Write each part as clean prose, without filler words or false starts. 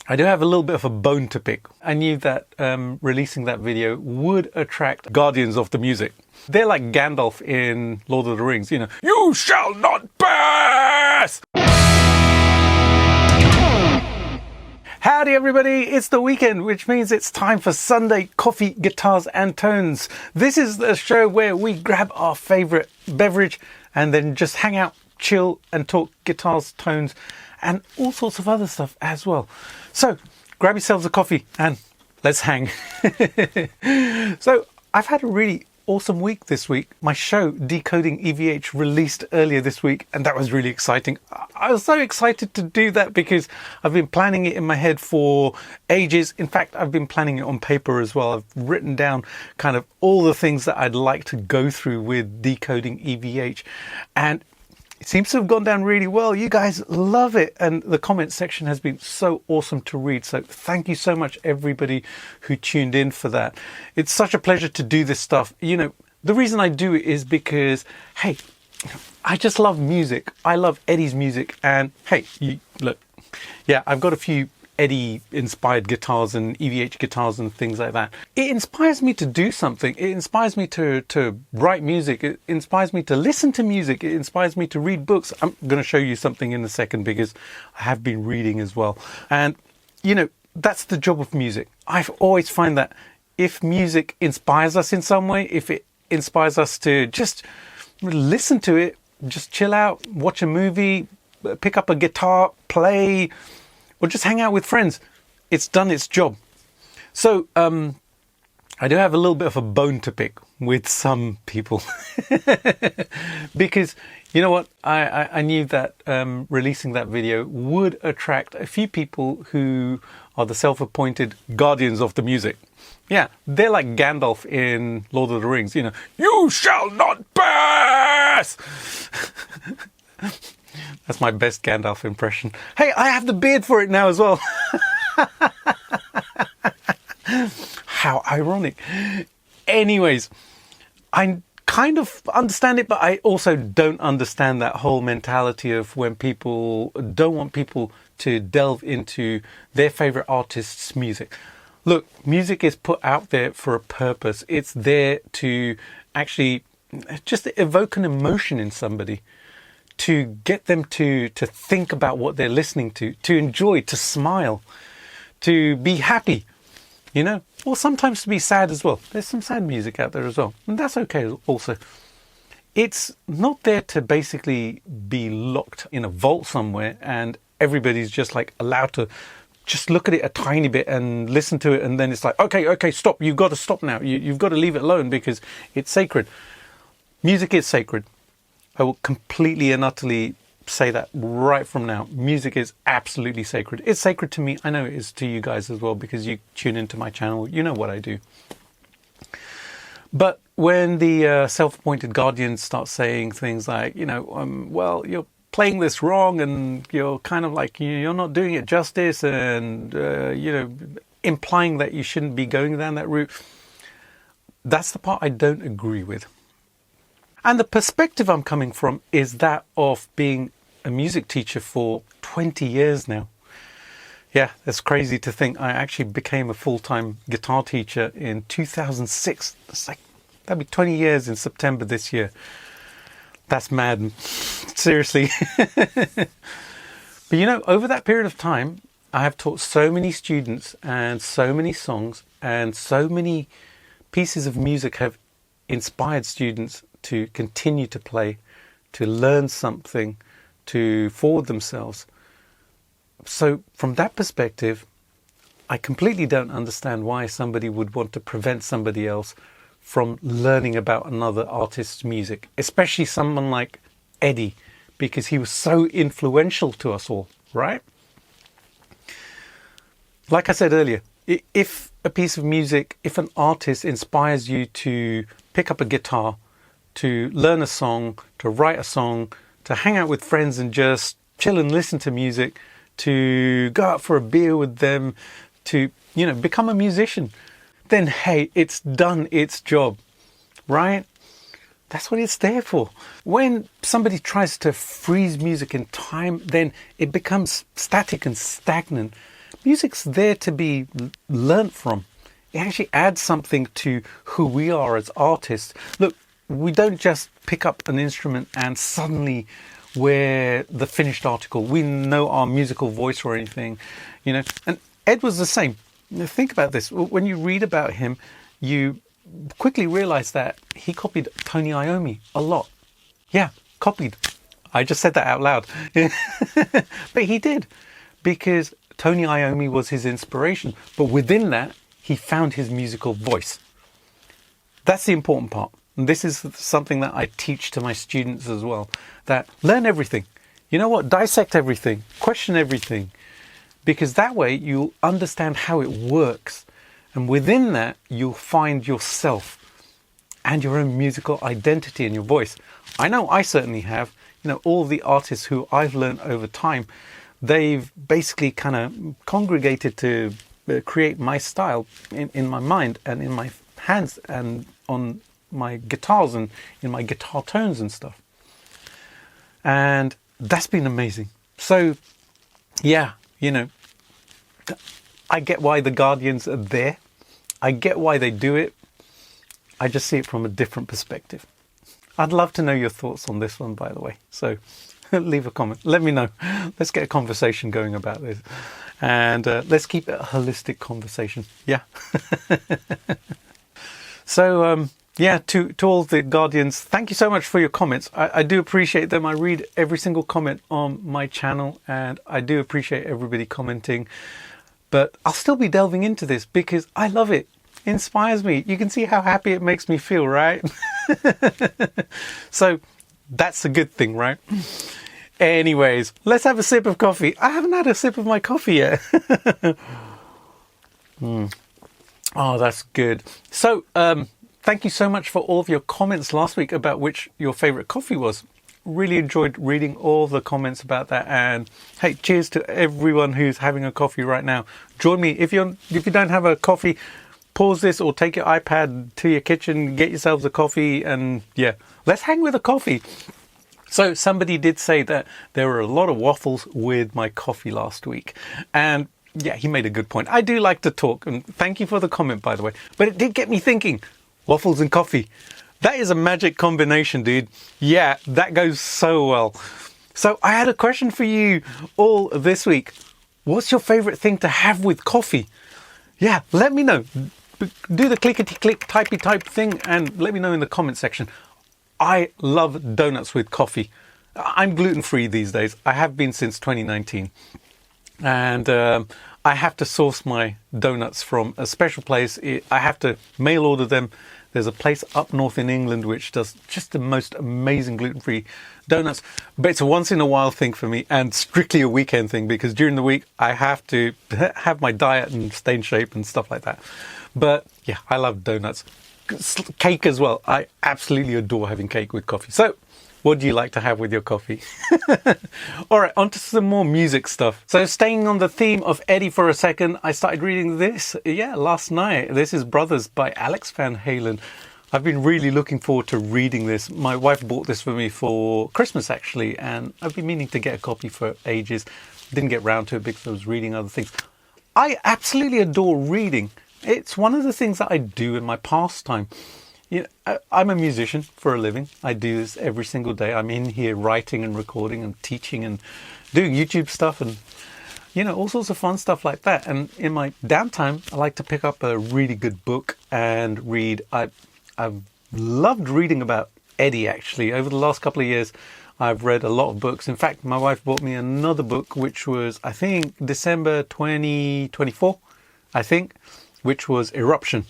I do have a little bit of a bone to pick. I knew that releasing that video would attract guardians of the music. They're like Gandalf in Lord of the Rings, you know, you shall not pass! Howdy everybody, it's the weekend, which means it's time for Sunday Coffee, Guitars and Tones. This is the show where we grab our favorite beverage and then just hang out, chill and talk guitars, tones and all sorts of other stuff as well. So grab yourselves a coffee and let's hang. So I've had a really awesome week this week. My show Decoding EVH released earlier this week and that was really exciting. I was so excited to do that because I've been planning it in my head for ages. In fact, I've been planning it on paper as well. I've written down kind of all the things that I'd like to go through with Decoding EVH, and it seems to have gone down really well. You guys love it. And the comment section has been so awesome to read. So thank you so much, everybody who tuned in for that. It's such a pleasure to do this stuff. You know, the reason I do it is because, hey, I just love music. I love Eddie's music. And hey, look, yeah, I've got a few Eddie inspired guitars and EVH guitars and things like that. It inspires me to do something. It inspires me to write music. It inspires me to listen to music. It inspires me to read books. I'm going to show you something in a second because I have been reading as well. And you know, that's the job of music. I've always find that if music inspires us in some way, if it inspires us to just listen to it, just chill out, watch a movie, pick up a guitar, play, or just hang out with friends, it's done its job. So I do have a little bit of a bone to pick with some people because you know what, I knew that releasing that video would attract a few people who are the self-appointed guardians of the music. Yeah, they're like Gandalf in Lord of the Rings, you know, you shall not pass! That's my best Gandalf impression. Hey, I have the beard for it now as well. How ironic. Anyways, I kind of understand it, but I also don't understand that whole mentality of when people don't want people to delve into their favorite artist's music. Look, music is put out there for a purpose. It's there to actually just evoke an emotion in somebody, to get them to think about what they're listening to enjoy, to smile, to be happy, you know, or sometimes to be sad as well. There's some sad music out there as well, and that's okay also. It's not there to basically be locked in a vault somewhere and everybody's just like allowed to just look at it a tiny bit and listen to it, and then it's like, okay, stop, you've got to stop now. You've got to leave it alone because it's sacred. Music is sacred. I will completely and utterly say that right from now. Music is absolutely sacred. It's sacred to me. I know it is to you guys as well because you tune into my channel. You know what I do. But when the self-appointed guardians start saying things like, you know, well, you're playing this wrong and you're kind of like, you're not doing it justice and, you know, implying that you shouldn't be going down that route. That's the part I don't agree with. And the perspective I'm coming from is that of being a music teacher for 20 years now. Yeah, that's crazy to think. I actually became a full-time guitar teacher in 2006. It's like, that'd be 20 years in September this year. That's mad. Seriously. But you know, over that period of time, I have taught so many students and so many songs and so many pieces of music have inspired students to continue to play, to learn something, to forward themselves. So from that perspective, I completely don't understand why somebody would want to prevent somebody else from learning about another artist's music, especially someone like Eddie, because he was so influential to us all, right? Like I said earlier, if a piece of music, if an artist inspires you to pick up a guitar, to learn a song, to write a song, to hang out with friends and just chill and listen to music, to go out for a beer with them, to, you know, become a musician, then hey, it's done its job, right? That's what it's there for. When somebody tries to freeze music in time, then it becomes static and stagnant. music's there to be learnt from. It actually adds something to who we are as artists. Look, we don't just pick up an instrument and suddenly we're the finished article. We know our musical voice or anything, you know. And Ed was the same. Think about this. When you read about him, you quickly realize that he copied Tony Iommi a lot. Yeah, copied. I just said that out loud. But he did, because Tony Iommi was his inspiration. But within that, he found his musical voice. That's the important part. And this is something that I teach to my students as well, that learn everything. You know what? Dissect everything. Question everything. Because that way you'll understand how it works. And within that, you'll find yourself and your own musical identity and your voice. I know I certainly have. You know, all the artists who I've learned over time, they've basically kind of congregated to create my style in my mind and in my hands and on my guitars and in my guitar tones and stuff. And that's been amazing. So, yeah, you know, I get why the Guardians are there. I get why they do it. I just see it from a different perspective. I'd love to know your thoughts on this one, by the way. So leave a comment. Let me know. Let's get a conversation going about this. And let's keep it a holistic conversation. Yeah. So, yeah, to all the Guardians, thank you so much for your comments. I do appreciate them. I read every single comment on my channel, and I do appreciate everybody commenting. But I'll still be delving into this because I love it. It inspires me. You can see how happy it makes me feel, right? So that's a good thing, right? Anyways, let's have a sip of coffee. I haven't had a sip of my coffee yet. Oh, that's good. So, thank you so much for all of your comments last week about which your favorite coffee was. Really enjoyed reading all the comments about that. And hey, cheers to everyone who's having a coffee right now. Join me. If you don't have a coffee, pause this or take your iPad to your kitchen, get yourselves a coffee, and yeah, let's hang with a coffee. So somebody did say that there were a lot of waffles with my coffee last week. And yeah, he made a good point. I do like to talk, and thank you for the comment, by the way. But it did get me thinking, waffles and coffee. That is a magic combination, dude. Yeah, that goes so well. So I had a question for you all this week. What's your favorite thing to have with coffee? Yeah, let me know. Do the clickety-click, typey-type thing, and let me know in the comment section. I love donuts with coffee. I'm gluten-free these days. I have been since 2019. And I have to source my donuts from a special place. I have to mail order them. There's a place up north in England which does just the most amazing gluten-free donuts. But it's a once-in-a-while thing for me and strictly a weekend thing, because during the week I have to have my diet and stay in shape and stuff like that. But yeah, I love donuts. Cake as well. I absolutely adore having cake with coffee. So what do you like to have with your coffee? All right, on to some more music stuff. So staying on the theme of Eddie for a second, I started reading this, last night. This is Brothers by Alex Van Halen. I've been really looking forward to reading this. My wife bought this for me for Christmas, actually, and I've been meaning to get a copy for ages. Didn't get round to it because I was reading other things. I absolutely adore reading. It's one of the things that I do in my pastime. You know, I'm a musician for a living. I do this every single day. I'm in here writing and recording and teaching and doing YouTube stuff and, you know, all sorts of fun stuff like that. And in my downtime, I like to pick up a really good book and read. I've loved reading about Eddie, actually. Over the last couple of years, I've read a lot of books. In fact, my wife bought me another book, which was, I think, December 2024, which was Eruption,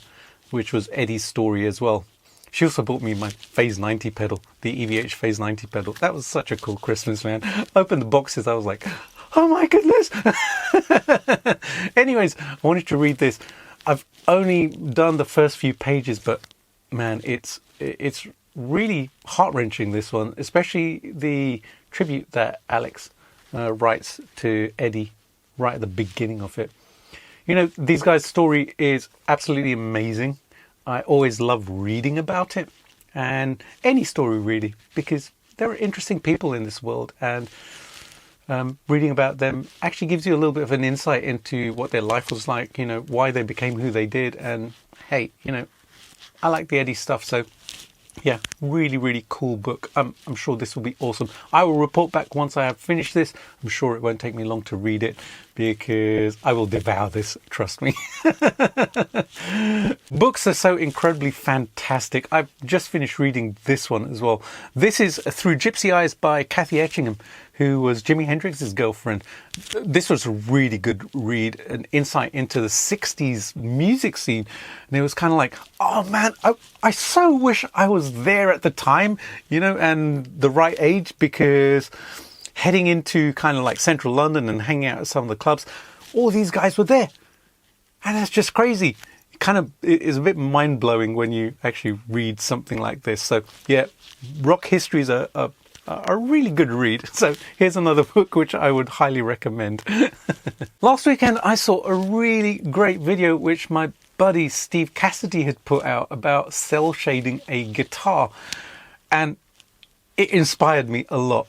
which was Eddie's story as well. She also bought me my Phase 90 pedal, the EVH Phase 90 pedal. That was such a cool Christmas, man. Opened the boxes, I was like, oh my goodness. Anyways, I wanted to read this. I've only done the first few pages, but man, it's really heart-wrenching, this one, especially the tribute that Alex writes to Eddie right at the beginning of it. You know, these guys' story is absolutely amazing. I always love reading about it, and any story really, because there are interesting people in this world, and reading about them actually gives you a little bit of an insight into what their life was like, you know, why they became who they did. And hey, you know, I like the Eddie stuff. So yeah, really, really cool book. I'm sure this will be awesome. I will report back once I have finished this. I'm sure it won't take me long to read it because I will devour this, trust me. Books are so incredibly fantastic. I've just finished reading this one as well. This is Through Gypsy Eyes by Kathy Etchingham, who was Jimi Hendrix's girlfriend. This was a really good read, an insight into the 60s music scene. And it was kind of like, oh man, I so wish I was there at the time, you know, and the right age, because heading into kind of like central London and hanging out at some of the clubs, all these guys were there. And that's just crazy. It is a bit mind-blowing when you actually read something like this. So yeah, rock history is a really good read. So here's another book which I would highly recommend. Last weekend I saw a really great video which my buddy Steve Cassidy had put out about cell shading a guitar, and it inspired me a lot.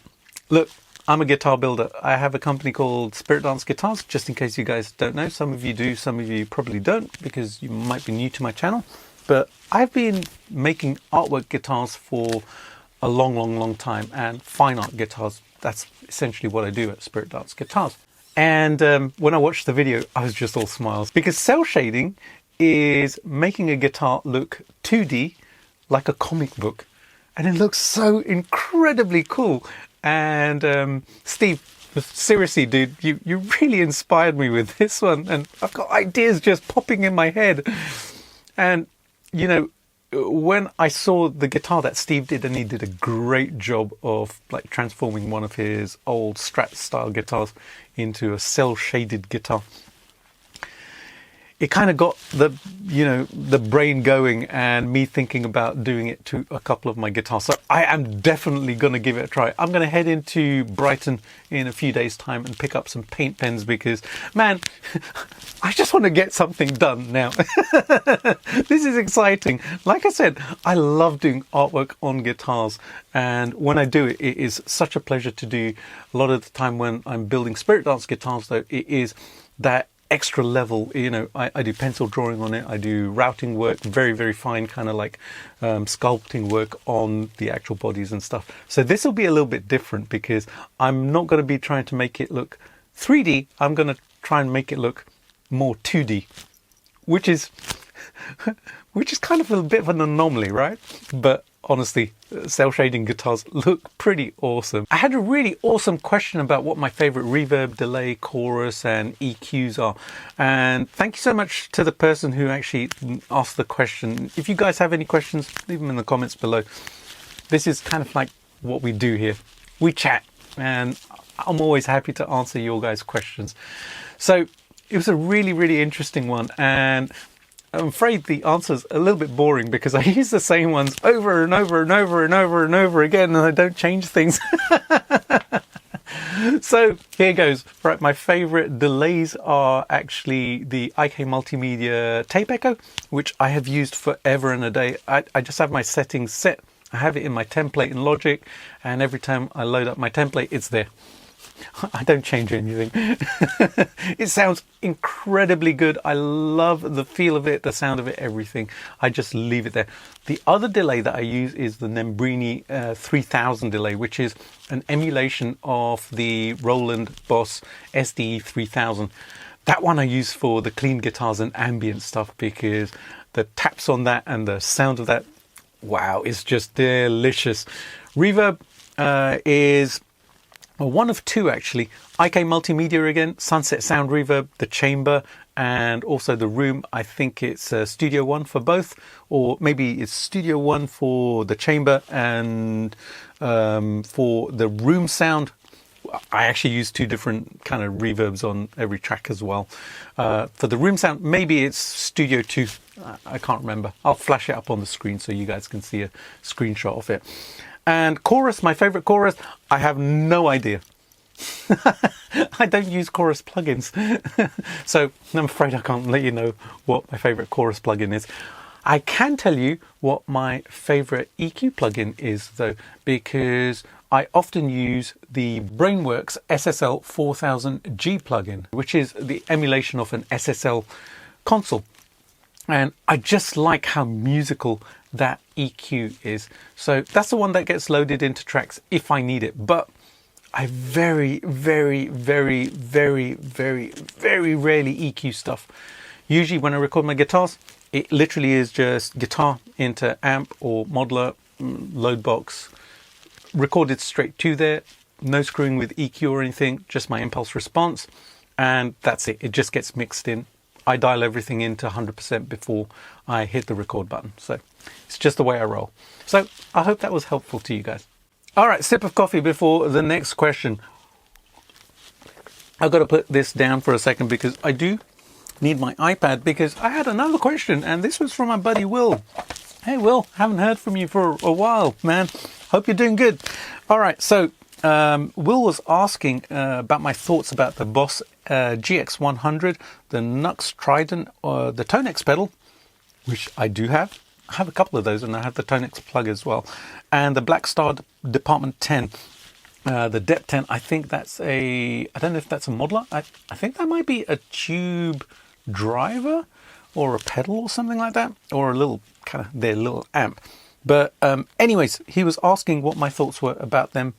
Look, I'm a guitar builder. I have a company called Spirit Dance Guitars, just in case you guys don't know. Some of you do, some of you probably don't, because you might be new to my channel. But I've been making artwork guitars for a long time, and fine art guitars. That's essentially what I do at Spirit Dance Guitars. And when I watched the video, I was just all smiles, because cell shading is making a guitar look 2D like a comic book, and it looks so incredibly cool. And Steve, seriously, dude, you really inspired me with this one, and I've got ideas just popping in my head. And you know, when I saw the guitar that Steve did, and he did a great job of like transforming one of his old Strat style guitars into a cell shaded guitar, it kind of got the brain going, and me thinking about doing it to a couple of my guitars. So I am definitely going to give it a try. I'm going to head into Brighton in a few days' time and pick up some paint pens, because man, I just want to get something done now. This is exciting. Like I said, I love doing artwork on guitars, and when I do it, it is such a pleasure to do. A lot of the time when I'm building Spirit Dance guitars, though, it is that extra level, you know, I do pencil drawing on it, I do routing work, very fine kind of like sculpting work on the actual bodies and stuff. So this will be a little bit different, because I'm not going to be trying to make it look 3D, I'm going to try and make it look more 2D, which is kind of a bit of an anomaly, right? But honestly, cell shading guitars look pretty awesome. I had a really awesome question about what my favorite reverb, delay, chorus and EQs are. And thank you so much to the person who actually asked the question. If you guys have any questions, leave them in the comments below. This is kind of like what we do here. We chat, and I'm always happy to answer your guys' questions. So it was a really interesting one, and I'm afraid the answer's a little bit boring, because I use the same ones over and over again, and I don't change things. So here goes. Right, my favorite delays are actually the IK Multimedia Tape Echo, which I have used forever and a day. I just have my settings set. I have it in my template in Logic, and every time I load up my template, it's there. I don't change anything. It sounds incredibly good. I love the feel of it, the sound of it, everything. I just leave it there. The other delay that I use is the Nembrini 3000 delay, which is an emulation of the Roland Boss SDE 3000. That one I use for the clean guitars and ambient stuff, because the taps on that and the sound of that, wow, it's just delicious. Reverb is one of two actually. IK Multimedia again, Sunset Sound Reverb, the Chamber, and also the Room. I think it's Studio One for both, or maybe it's Studio One for the Chamber, and for the Room sound, I actually use two different kind of reverbs on every track as well. For the Room sound, maybe it's Studio 2. I can't remember. I'll flash it up on the screen so you guys can see a screenshot of it. And chorus, my favorite chorus, I have no idea. I don't use chorus plugins. So I'm afraid I can't let you know what my favorite chorus plugin is. I can tell you what my favorite EQ plugin is though, because I often use the Brainworks SSL 4000G plugin, which is the emulation of an SSL console. And I just like how musical that EQ is. So that's the one that gets loaded into tracks if I need it. But I very, very, very, very, very, very rarely EQ stuff. Usually when I record my guitars, it literally is just guitar into amp or modeler, load box, recorded straight to there, no screwing with EQ or anything, just my impulse response, and that's it. It just gets mixed in. I dial everything into 100% before I hit the record button. So it's just the way I roll. So I hope that was helpful to you guys. All right, sip of coffee before the next question. I've got to put this down for a second because I do need my iPad, because I had another question, and this was from my buddy Will. Hey Will, haven't heard from you for a while, man. Hope you're doing good. All right, so Will was asking about my thoughts about the Boss GX100, the Nux Trident, or the Tonex pedal, which I do have. I have a couple of those, and I have the Tonex plug as well, and the Black Star Department 10. The Dep 10, I think that's I don't know if that's a modeler. I think that might be a tube driver or a pedal or something like that, or a little kind of their little amp. But anyways, he was asking what my thoughts were about them,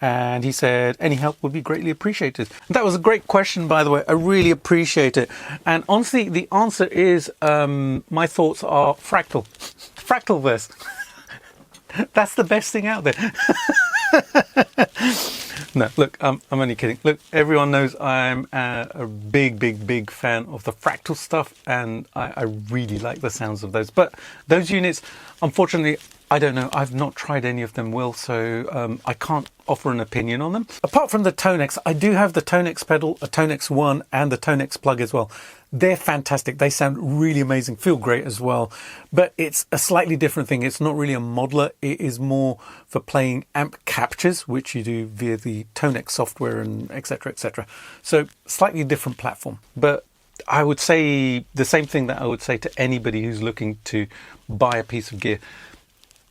and he said any help would be greatly appreciated. That was a great question, by the way. I really appreciate it. And honestly, the answer is my thoughts are Fractal. Fractalverse. That's the best thing out there. No, look, I'm only kidding. Look, everyone knows I'm a big fan of the Fractal stuff, and I really like the sounds of those. But those units, unfortunately, I don't know. I've not tried any of them, Will, so I can't offer an opinion on them. Apart from the Tonex, I do have the Tonex pedal, a Tonex 1, and the Tonex plug as well. They're fantastic. They sound really amazing, feel great as well. But it's a slightly different thing. It's not really a modeler. It is more for playing amp captures, which you do via the Tonex software and etc, etc. So slightly different platform. But I would say the same thing that I would say to anybody who's looking to buy a piece of gear.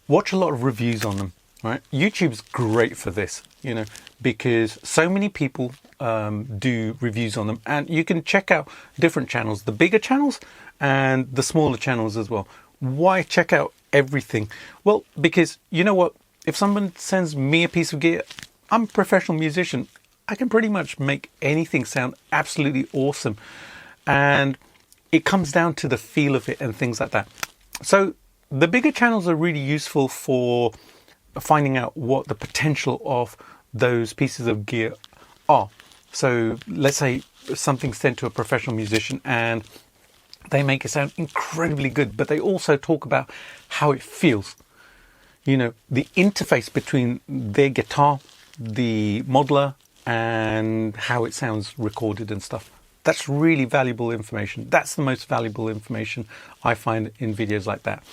Watch a lot of reviews on them, right? YouTube's great for this, you know, because so many people do reviews on them, and you can check out different channels, the bigger channels and the smaller channels as well. Why check out everything? Well, because you know what? If someone sends me a piece of gear, I'm a professional musician. I can pretty much make anything sound absolutely awesome. And it comes down to the feel of it and things like that. So the bigger channels are really useful for finding out what the potential of those pieces of gear are. So let's say something's sent to a professional musician and they make it sound incredibly good, but they also talk about how it feels. You know, the interface between their guitar, the modeler, and how it sounds recorded and stuff. That's really valuable information. That's the most valuable information I find in videos like that.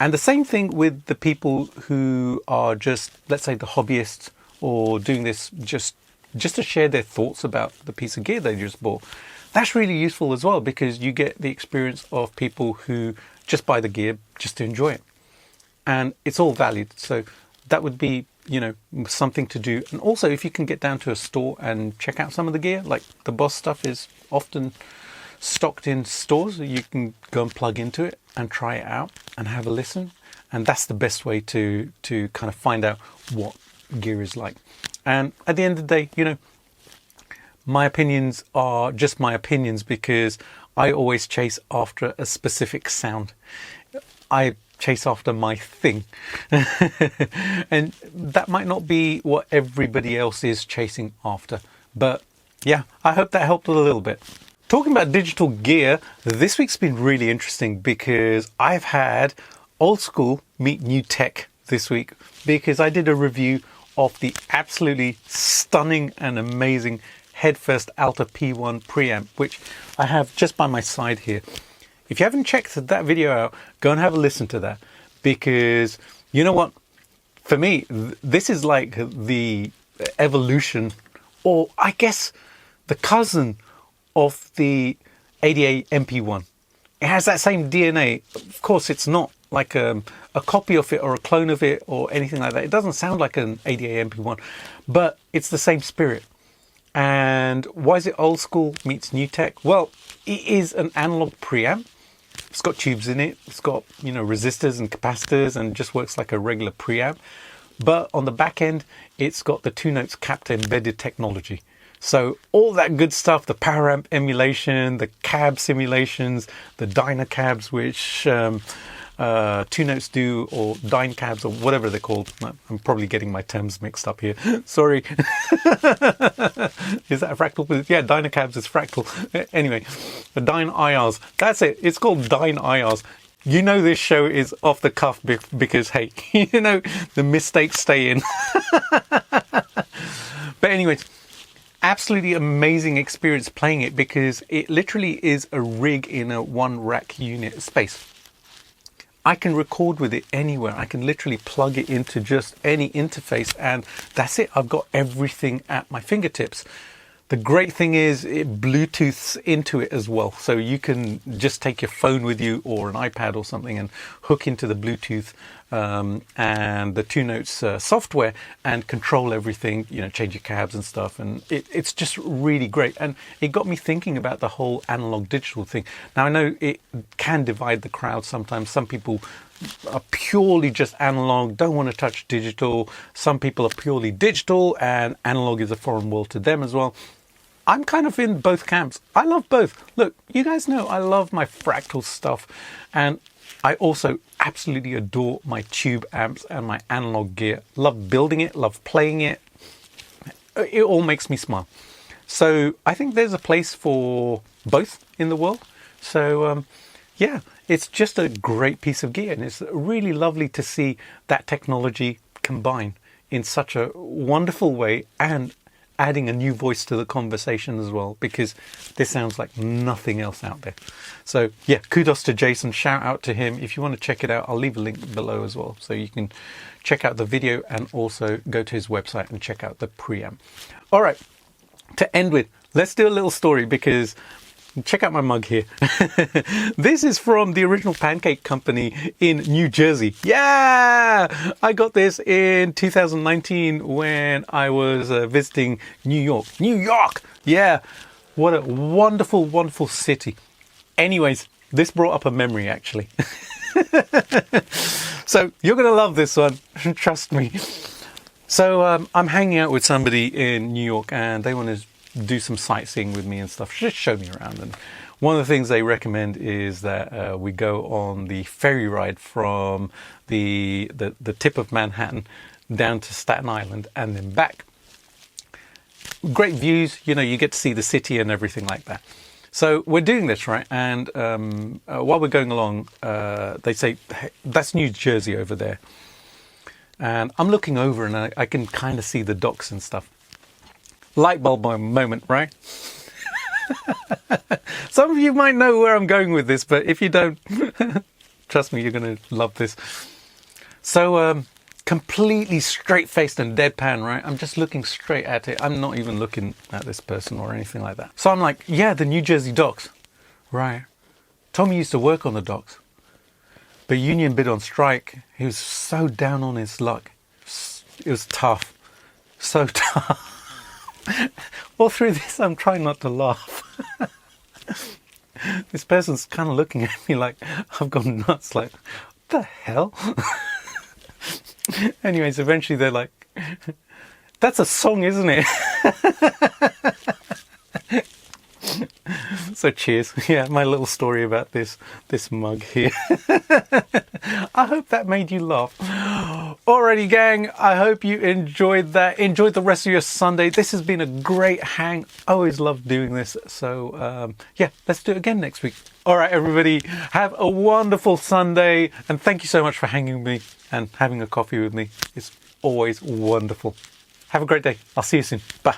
And the same thing with the people who are just, let's say, the hobbyists, or doing this just to share their thoughts about the piece of gear they just bought. That's really useful as well, because you get the experience of people who just buy the gear just to enjoy it. And it's all valued. So that would be, you know, something to do. And also, if you can get down to a store and check out some of the gear, like the Boss stuff is often stocked in stores, you can go and plug into it and try it out and have a listen. And that's the best way to kind of find out what gear is like. And at the end of the day, you know, my opinions are just my opinions, because I always chase after a specific sound. I chase after my thing. And that might not be what everybody else is chasing after. But yeah, I hope that helped a little bit. Talking about digital gear, this week's been really interesting, because I've had old school meet new tech this week, because I did a review of the absolutely stunning and amazing Headfirst ALTA P1 preamp, which I have just by my side here. If you haven't checked that video out, go and have a listen to that, because you know what? For me, this is like the evolution, or I guess the cousin of the ADA MP1. It has that same DNA. Of course, it's not like a copy of it or a clone of it or anything like that. It doesn't sound like an ADA MP1, but it's the same spirit. And why is it old school meets new tech? Well, it is an analog preamp. It's got tubes in it. It's got, you know, resistors and capacitors, and just works like a regular preamp. But on the back end, it's got the 2 notes capped embedded technology. So all that good stuff, the power amp emulation, the cab simulations, the dyna cabs, which 2 notes do, or dyne cabs, or whatever they're called. I'm probably getting my terms mixed up here. Sorry. Is that a fractal? Yeah, dyna cabs is fractal. Anyway, the dyne IRs. That's it. It's called dyne IRs. You know this show is off the cuff because, hey, you know, the mistakes stay in. But anyways, absolutely amazing experience playing it, because it literally is a rig in a 1 rack unit space. I can record with it anywhere. I can literally plug it into just any interface, and that's it. I've got everything at my fingertips. The great thing is it Bluetooths into it as well. So you can just take your phone with you or an iPad or something and hook into the Bluetooth and the 2 notes software and control everything, you know, change your cabs and stuff. And it's just really great. And it got me thinking about the whole analog digital thing. Now, I know it can divide the crowd sometimes. Some people are purely just analog, don't want to touch digital. Some people are purely digital, and analog is a foreign world to them as well. I'm kind of in both camps. I love both. Look, you guys know I love my Fractal stuff, and I also absolutely adore my tube amps and my analog gear. Love building it, love playing it. It all makes me smile. So I think there's a place for both in the world. So yeah, it's just a great piece of gear, and it's really lovely to see that technology combine in such a wonderful way, and adding a new voice to the conversation as well, because this sounds like nothing else out there. So yeah, kudos to Jason, shout out to him. If you want to check it out, I'll leave a link below as well, so you can check out the video and also go to his website and check out the preamp. All right, to end with, let's do a little story, because check out my mug here. This is from the original Pancake Company in New Jersey. Yeah! I got this in 2019 when I was visiting New York. New York! Yeah! What a wonderful, wonderful city. Anyways, this brought up a memory, actually. So you're going to love this one. Trust me. So I'm hanging out with somebody in New York, and they want to do some sightseeing with me and stuff, just show me around. And one of the things they recommend is that we go on the ferry ride from the tip of Manhattan down to Staten Island and then back. Great views, you know, you get to see the city and everything like that. So we're doing this, right? And while we're going along, they say, hey, that's New Jersey over there. And I'm looking over, and I can kind of see the docks and stuff. Light bulb moment, right? Some of you might know where I'm going with this, but if you don't, trust me, you're going to love this. So completely straight-faced and deadpan, right? I'm just looking straight at it. I'm not even looking at this person or anything like that. So I'm like, yeah, the New Jersey docks. Right. Tommy used to work on the docks, but union bid on strike. He was so down on his luck. It was tough. So tough. All through this, I'm trying not to laugh. This person's kind of looking at me like I've gone nuts, like, what the hell? Anyways, eventually they're like, that's a song, isn't it? So cheers. Yeah, my little story about this mug here. I hope that made you laugh. Alrighty, gang, I hope you enjoyed that. Enjoyed the rest of your Sunday. This has been a great hang. I always love doing this. So yeah, let's do it again next week. Alright, everybody, have a wonderful Sunday, and thank you so much for hanging with me and having a coffee with me. It's always wonderful. Have a great day. I'll see you soon. Bye.